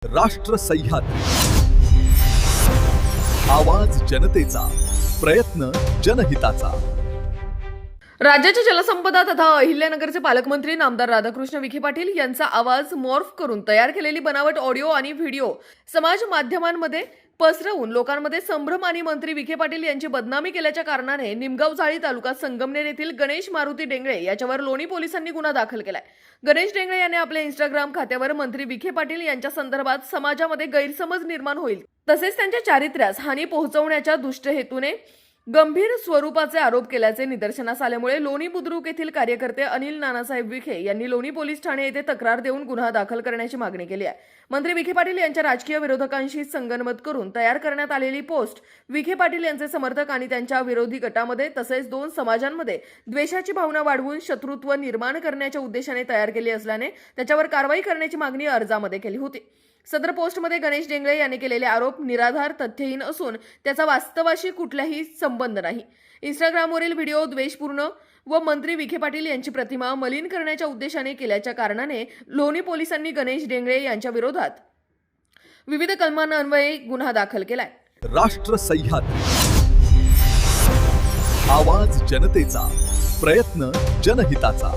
राष्ट्र सह्याद्री, आवाज जनतेचा, प्रयत्न जनहिताचा। राज्याच्या जलसंपदा तथा अहिल्यानगरचे पालकमंत्री नामदार राधाकृष्ण विखे पाटील यांचा आवाज मॉर्फ करून तयार केलेली बनावट ऑडिओ आणि व्हिडिओ समाज माध्यमांमध्ये पसरवून लोकांमध्ये संभ्रम आणि मंत्री विखे पाटील यांची बदनामी केल्याच्या कारणाने निमगाव जाळी तालुका संगमनेर येथील गणेश मारुती डेंगळे याच्यावर लोणी पोलिसांनी गुन्हा दाखल केलाय। गणेश डेंगळे यांनी आपल्या इंस्टाग्राम खात्यावर मंत्री विखे पाटील यांच्या संदर्भात समाजामध्ये गैरसमज निर्माण होईल तसेच त्यांच्या चारित्र्यास हानी पोहोचवण्याच्या दुष्ट हेतूने गंभीर स्वरूपाचे आरोप केल्याचे निदर्शनास आल्यामुळे लोणी बुद्रुक येथील कार्यकर्ते अनिल नानासाहेब विखे यांनी लोणी पोलीस ठाणे येथे तक्रार देऊन गुन्हा दाखल करण्याची मागणी केली आहे। मंत्री विखे पाटील यांच्या राजकीय विरोधकांशी संगनमत करून तयार करण्यात आलेली पोस्ट विखे पाटील यांचे समर्थक आणि त्यांच्या विरोधी गटामध्ये तसेच दोन समाजांमध्ये द्वेषाची भावना वाढवून शत्रुत्व निर्माण करण्याच्या उद्देशाने तयार केली असल्याने त्याच्यावर कारवाई करण्याची मागणी अर्जामध्ये केली होती। सदर पोस्टमध्ये गणेश डेंगळे यांनी केलेले आरोप निराधार तथ्यहीन असून त्याचा वास्तवाशी कुठलाही संबंध नाही। इंस्टाग्रामवरील व्हिडिओ द्वेषपूर्ण व मंत्री विखे पाटील यांची प्रतिमा मलिन करण्याच्या उद्देशाने केल्याच्या कारणाने लोणी पोलिसांनी गणेश डेंगळे यांच्या विरोधात विविध कलमांन्वये गुन्हा दाखल केलाय। राष्ट्र सह्याद्री, आवाज जनतेचा, प्रयत्न जनहिताचा।